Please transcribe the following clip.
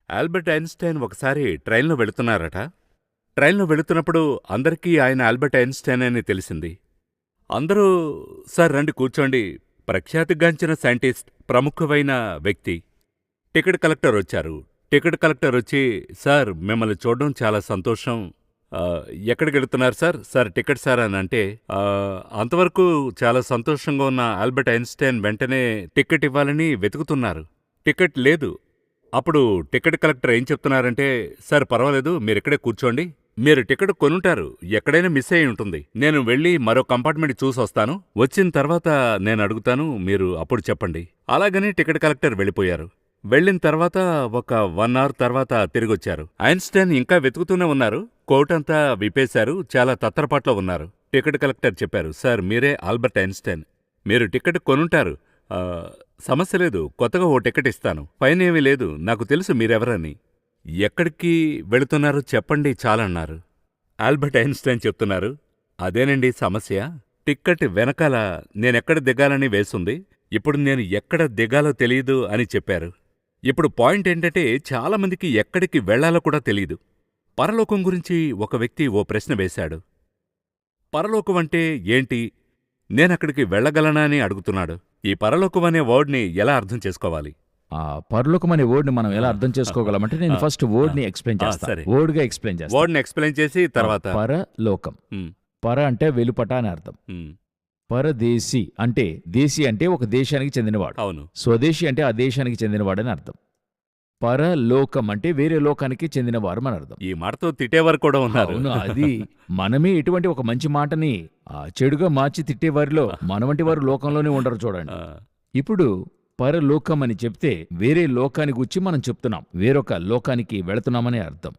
Albert Einstein ఒకసారి ట్రైన్‌లో వెళుతున్నారట. ట్రైన్‌లో వెళుతున్నప్పుడు అందరికీ ఆయన ఆల్బర్ట్ ఐన్‌స్టైన్ అని తెలిసింది. అందరూ "సార్ రండి కూర్చోండి. ప్రఖ్యాతిగాంచిన సైంటిస్ట్, ప్రముఖమైన వ్యక్తి." టికెట్ కలెక్టర్ వచ్చారు. టికెట్ కలెక్టర్ వచ్చి, "సార్ మిమ్మల్ని చూడడం చాలా సంతోషం. ఎక్కడికెళుతున్నారు సార్?" "సార్ టికెట్ సార్" అని అంటే, అంతవరకు చాలా సంతోషంగా ఉన్న ఆల్బర్ట్ ఐన్‌స్టైన్ వెంటనే టికెట్ ఇవ్వాలని వెతుకుతున్నారు. టికెట్ లేదు. అప్పుడు టికెట్ కలెక్టర్ ఏం చెప్తున్నారంటే, "సార్ పర్వాలేదు మీరిక్కడే కూర్చోండి. మీరు టికెట్ కొనుంటారు. ఎక్కడైనా మిస్ అయి ఉంటుంది. నేను వెళ్ళి మరో కంపార్ట్మెంట్ చూసొస్తాను. వచ్చిన తర్వాత నేనడుగుతాను. మీరు అప్పుడు చెప్పండి." అలాగని టికెట్ కలెక్టర్ వెళ్ళిపోయారు. వెళ్ళిన తర్వాత ఒక 1 అవర్ తర్వాత తిరిగొచ్చారు. ఐన్‌స్టైన్ ఇంకా వెతుకుతూనే ఉన్నారు. కోటంతా విప్పేశారు. చాలా తత్తరపాట్లో ఉన్నారు. టికెట్ కలెక్టర్ చెప్పారు, "సార్ మీరే ఆల్బర్ట్ ఐన్‌స్టైన్. మీరు టికెట్ కొనుంటారు. సమస్య లేదు. కొత్తగా ఓ టికెట్ ఇస్తాను. ఫైనేమీ లేదు. నాకు తెలుసు మీరెవరని. ఎక్కడికి వెళుతున్నారో చెప్పండి చాలన్నారు." ఆల్బర్ట్ ఐన్‌స్టైన్ చెప్తున్నారు, "అదేనండి సమస్య. టిక్కెట్ వెనకాల నేనెక్కడ దిగాలని వేసుంది. ఇప్పుడు నేను ఎక్కడ దిగాలో తెలీదు" అని చెప్పారు. ఇప్పుడు పాయింటేంటంటే చాలామందికి ఎక్కడికి వెళ్లాలో కూడా తెలీదు. పరలోకం గురించి ఒక వ్యక్తి ఓ ప్రశ్న వేశాడు. పరలోకం అంటే ఏంటి? నేనక్కడికి వెళ్ళగలనా అని అడుగుతున్నాడు. ఈ పరలోకం అనే వర్డ్‌ని ఎలా అర్థం చేసుకోవాలి? ఆ పరలోకం అనే వర్డ్‌ని మనం ఎలా ఆ! అర్థం చేసుకోగలమంటే నేను ఆ! ఫస్ట్ ఆ! వర్డ్‌ని ఎక్స్‌ప్లెయిన్ చేస్తా. సరే. వర్డ్‌గా ఎక్స్‌ప్లెయిన్ చేస్తా. వర్డ్‌ని ఎక్స్‌ప్లెయిన్ చేసి తర్వాత పరలోకం. హ్మ్. పర అంటే వెలుపట అని అర్థం. హ్మ్. పరదేశి అంటే దేశి అంటే ఒక దేశానికి చెందినవాడు. అవును. స్వదేశి అంటే ఆ దేశానికి చెందినవాడని అర్థం. పరలోకం అంటే వేరే లోకానికి చెందినవారు అని అర్థం. ఈ మాటతో తిట్టేవారు కూడా ఉన్నారు. అవును. అది మనమే ఇటువంటి ఒక మంచి మాటని చెడుగా మార్చి తిట్టేవారిలో మన వంటి వారు లోకంలోనే ఉండరు చూడండి. ఆ! ఇప్పుడు పరలోకం అని చెప్తే వేరే లోకానికి గుచ్చి మనం చెప్తున్నాం. వేరొక లోకానికి వెళుతున్నామనే అర్థం.